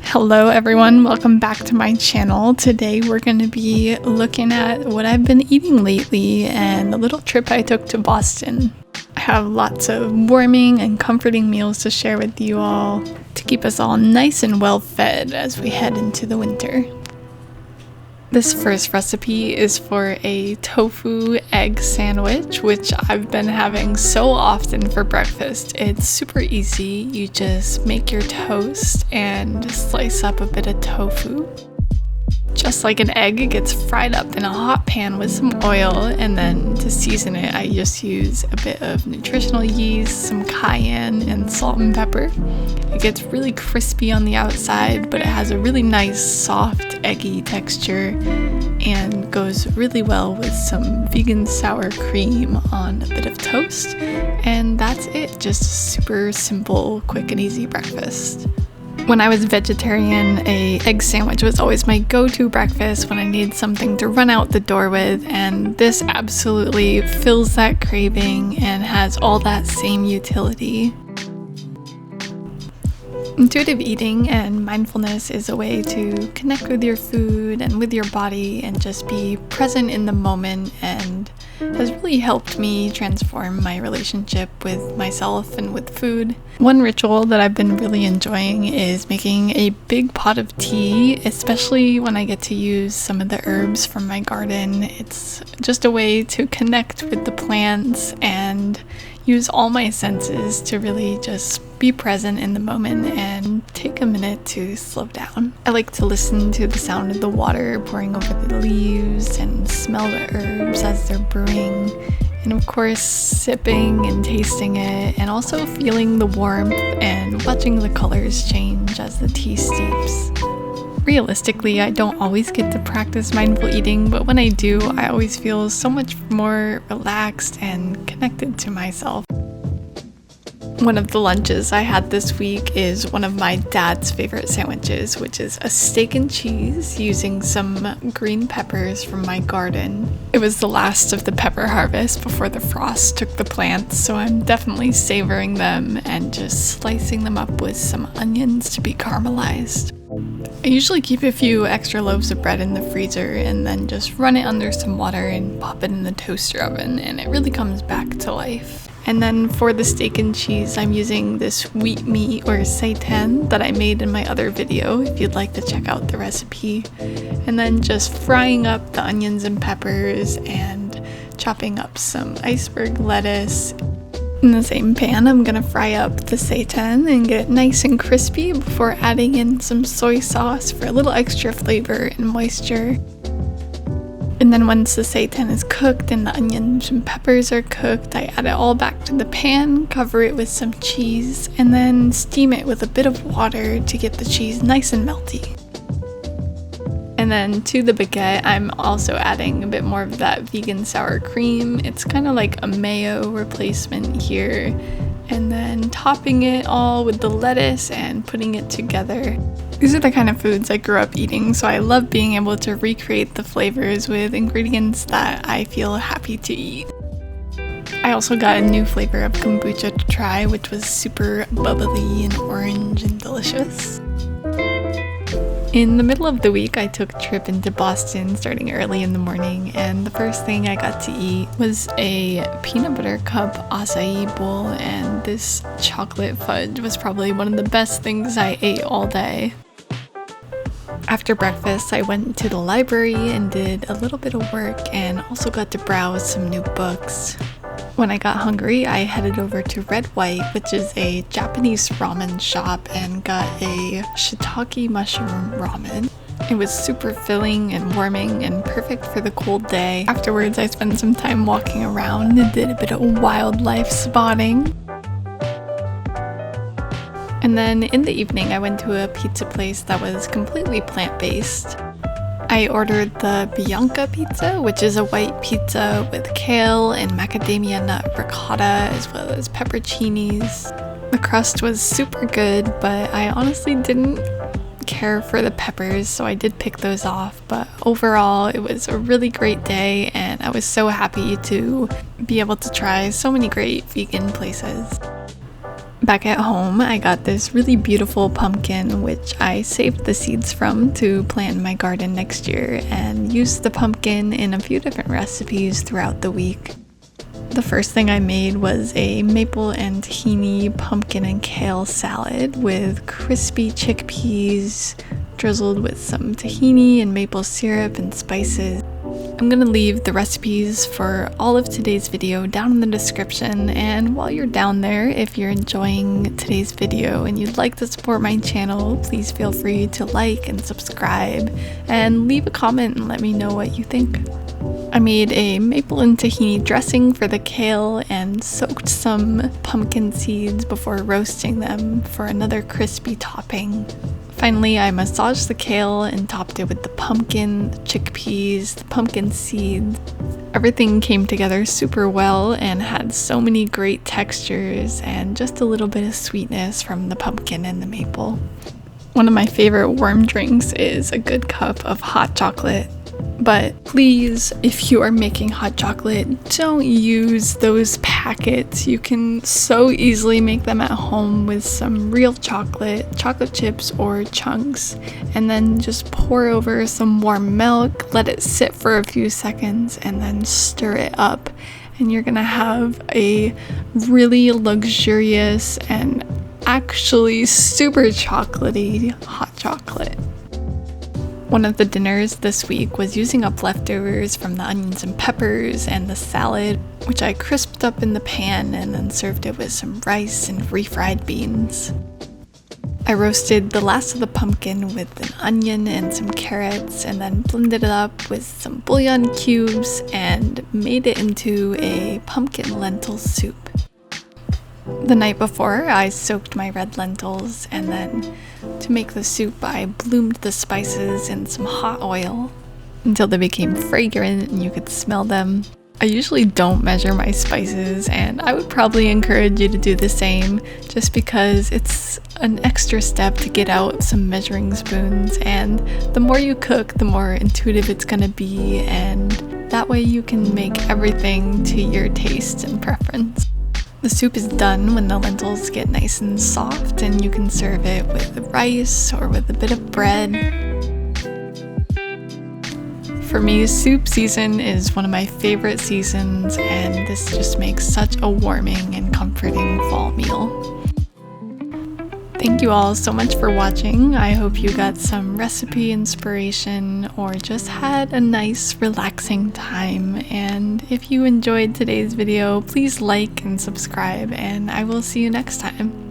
Hello everyone, welcome back to my channel. Today we're going to be looking at what I've been eating lately and a little trip I took to Boston. I have lots of warming and comforting meals to share with you all to keep us all nice and well fed as we head into the winter. This first recipe is for a tofu egg sandwich, which I've been having so often for breakfast. It's super easy. You just make your toast and slice up a bit of tofu. Just like an egg, it gets fried up in a hot pan with some oil, and then to season it, I just use a bit of nutritional yeast, some cayenne, and salt and pepper. It gets really crispy on the outside, but it has a really nice, soft, eggy texture and goes really well with some vegan sour cream on a bit of toast. And that's it, just a super simple, quick and easy breakfast. When I was vegetarian, an egg sandwich was always my go-to breakfast when I needed something to run out the door with, and this absolutely fills that craving and has all that same utility. Intuitive eating and mindfulness is a way to connect with your food and with your body and just be present in the moment, and has really helped me transform my relationship with myself and with food. One ritual that I've been really enjoying is making a big pot of tea, especially when I get to use some of the herbs from my garden. It's just a way to connect with the plants and use all my senses to really just be present in the moment and take a minute to slow down. I like to listen to the sound of the water pouring over the leaves and smell the herbs as they're brewing, and of course sipping and tasting it, and also feeling the warmth and watching the colors change as the tea steeps. Realistically, I don't always get to practice mindful eating, but when I do, I always feel so much more relaxed and connected to myself. One of the lunches I had this week is one of my dad's favorite sandwiches, which is a steak and cheese using some green peppers from my garden. It was the last of the pepper harvest before the frost took the plants, so I'm definitely savoring them and just slicing them up with some onions to be caramelized. I usually keep a few extra loaves of bread in the freezer and then just run it under some water and pop it in the toaster oven, and it really comes back to life. And then for the steak and cheese, I'm using this wheat meat or seitan that I made in my other video if you'd like to check out the recipe. And then just frying up the onions and peppers and chopping up some iceberg lettuce. In the same pan, I'm gonna fry up the seitan and get it nice and crispy before adding in some soy sauce for a little extra flavor and moisture. And then once the seitan is cooked and the onions and peppers are cooked, I add it all back to the pan, cover it with some cheese, and then steam it with a bit of water to get the cheese nice and melty. And then to the baguette, I'm also adding a bit more of that vegan sour cream. It's kind of like a mayo replacement here. And then topping it all with the lettuce and putting it together. These are the kind of foods I grew up eating, so I love being able to recreate the flavors with ingredients that I feel happy to eat. I also got a new flavor of kombucha to try, which was super bubbly and orange and delicious. In the middle of the week, I took a trip into Boston starting early in the morning, and the first thing I got to eat was a peanut butter cup acai bowl, and this chocolate fudge was probably one of the best things I ate all day. After breakfast, I went to the library and did a little bit of work and also got to browse some new books. When I got hungry, I headed over to Red White, which is a Japanese ramen shop, and got a shiitake mushroom ramen. It was super filling and warming and perfect for the cold day. Afterwards, I spent some time walking around and did a bit of wildlife spotting. And then in the evening, I went to a pizza place that was completely plant-based. I ordered the Bianca pizza, which is a white pizza with kale and macadamia nut ricotta, as well as pepperoncinis. The crust was super good, but I honestly didn't care for the peppers, so I did pick those off. But overall, it was a really great day, and I was so happy to be able to try so many great vegan places. Back at home, I got this really beautiful pumpkin, which I saved the seeds from to plant in my garden next year and used the pumpkin in a few different recipes throughout the week. The first thing I made was a maple and tahini pumpkin and kale salad with crispy chickpeas drizzled with some tahini and maple syrup and spices. I'm gonna leave the recipes for all of today's video down in the description, and while you're down there, if you're enjoying today's video and you'd like to support my channel, please feel free to like and subscribe and leave a comment and let me know what you think. I made a maple and tahini dressing for the kale and soaked some pumpkin seeds before roasting them for another crispy topping. Finally, I massaged the kale and topped it with the pumpkin, the chickpeas, the pumpkin seeds. Everything came together super well and had so many great textures and just a little bit of sweetness from the pumpkin and the maple. One of my favorite warm drinks is a good cup of hot chocolate. But please, if you are making hot chocolate, don't use those packets. You can so easily make them at home with some real chocolate chips or chunks, and then just pour over some warm milk, let it sit for a few seconds, and then stir it up. And you're gonna have a really luxurious and actually super chocolatey hot chocolate. One of the dinners this week was using up leftovers from the onions and peppers and the salad, which I crisped up in the pan and then served it with some rice and refried beans. I roasted the last of the pumpkin with an onion and some carrots and then blended it up with some bouillon cubes and made it into a pumpkin lentil soup. The night before, I soaked my red lentils, and then to make the soup, I bloomed the spices in some hot oil until they became fragrant and you could smell them. I usually don't measure my spices, and I would probably encourage you to do the same just because it's an extra step to get out some measuring spoons, and the more you cook, the more intuitive it's gonna be, and that way you can make everything to your taste and preference. The soup is done when the lentils get nice and soft, and you can serve it with rice or with a bit of bread. For me, soup season is one of my favorite seasons, and this just makes such a warming and comforting fall meal. Thank you all so much for watching. I hope you got some recipe inspiration or just had a nice relaxing time. And if you enjoyed today's video, please like and subscribe, and I will see you next time.